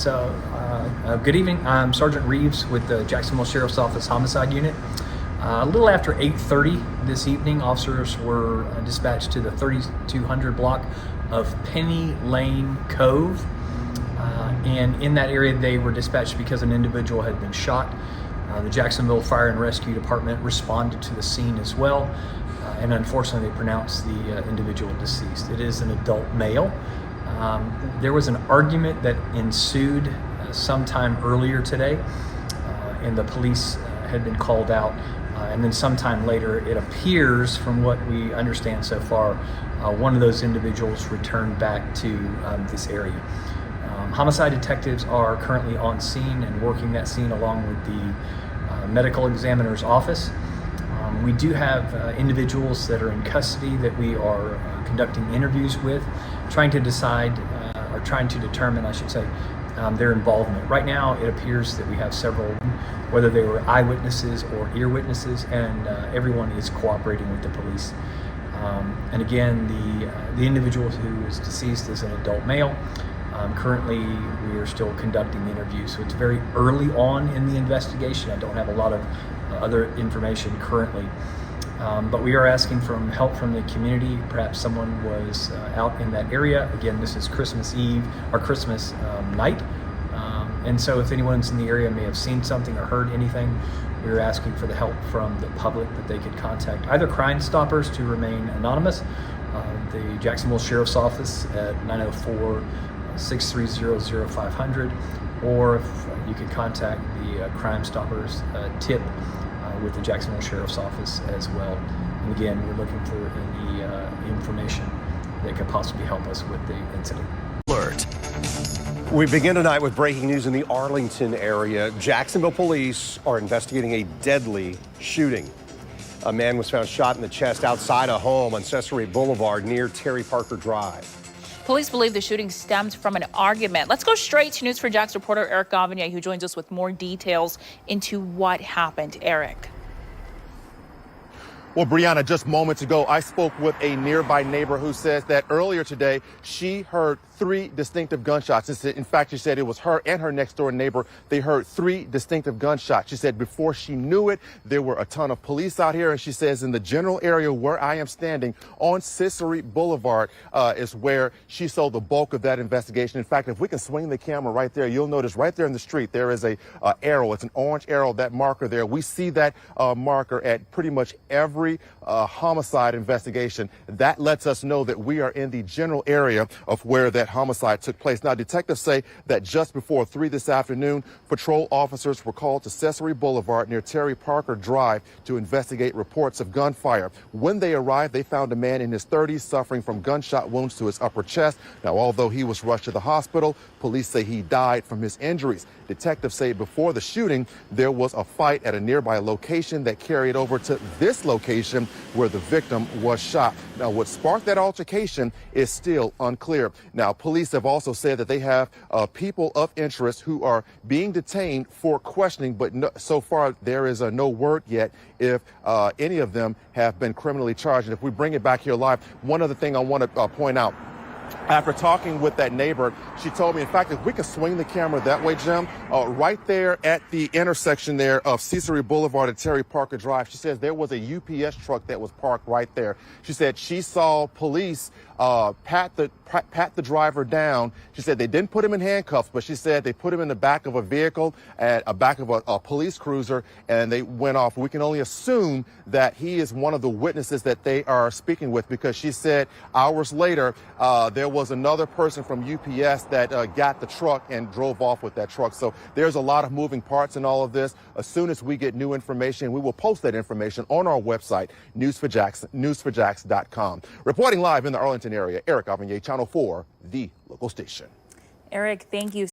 Good evening. I'm Sergeant Reeves with the Jacksonville Sheriff's Office Homicide Unit. A little after 8:30 this evening, officers were dispatched to the 3200 block of Penny Lane Cove. And in that area, they were dispatched because an individual had been shot. The Jacksonville Fire and Rescue Department responded to the scene as well. And unfortunately, they pronounced the individual deceased. It is an adult male. There was an argument that ensued sometime earlier today, and the police had been called out. And then sometime later, it appears, from what we understand so far, one of those individuals returned back to this area. Homicide detectives are currently on scene and working that scene along with the medical examiner's office. We do have individuals that are in custody that we are conducting interviews with, trying to determine, I should say, their involvement. Right now, it appears that we have several, whether they were eyewitnesses or ear witnesses, and everyone is cooperating with the police. And again, the individual who is deceased is an adult male. Currently, we are still conducting interviews, so it's very early on in the investigation. I don't have a lot of other information currently, but we are asking for help from the community. Perhaps someone was out in that area. Again, this is Christmas Eve or Christmas night, and so if anyone's in the area may have seen something or heard anything, we're asking for the help from the public that they could contact either Crime Stoppers to remain anonymous, the Jacksonville Sheriff's Office at 904-630-0500, or if you could contact the Crime Stoppers tip with the Jacksonville Sheriff's Office as well. And again, we're looking for any information that could possibly help us with the incident. Alert. We begin tonight with breaking news in the Arlington area. Jacksonville police are investigating a deadly shooting. A man was found shot in the chest outside a home on Cesery Boulevard near Terry Parker Drive. Police believe the shooting stemmed from an argument. Let's go straight to News4Jax reporter Eric Gavigne, who joins us with more details into what happened. Eric. Well, Brianna, just moments ago, I spoke with a nearby neighbor who says that earlier today, she heard 3 distinctive gunshots. In fact, she said it was her and her next door neighbor. They heard 3 distinctive gunshots. She said before she knew it, there were a ton of police out here. And she says in the general area where I am standing on Cesery Boulevard is where she saw the bulk of that investigation. In fact, if we can swing the camera right there, you'll notice right there in the street, there is a arrow. It's an orange arrow, that marker there. We see that marker at pretty much every homicide investigation. That lets us know that we are in the general area of where that homicide took place. Now, detectives say that just before 3 this afternoon, patrol officers were called to Cesery Boulevard near Terry Parker Drive to investigate reports of gunfire. When they arrived, they found a man in his 30s suffering from gunshot wounds to his upper chest. Now, although he was rushed to the hospital, police say he died from his injuries. Detectives say before the shooting, there was a fight at a nearby location that carried over to this location where the victim was shot. Now, what sparked that altercation is still unclear. Now, police have also said that they have people of interest who are being detained for questioning, but so far there is no word yet if any of them have been criminally charged. And if we bring it back here live, one other thing I want to point out. After talking with that neighbor, she told me, in fact, if we could swing the camera that way, Jim, right there at the intersection there of Cesery Boulevard and Terry Parker Drive, she says there was a UPS truck that was parked right there. She said she saw police pat the driver down. She said they didn't put him in handcuffs, but she said they put him in the back of a vehicle, at a back of a police cruiser, and they went off. We can only assume that he is one of the witnesses that they are speaking with, because she said hours later, there was another person from UPS that got the truck and drove off with that truck. So there's a lot of moving parts in all of this. As soon as we get new information, we will post that information on our website, news4jax.com. Reporting live in the Arlington area, Eric Gavigne, Channel 4, the local station. Eric, thank you.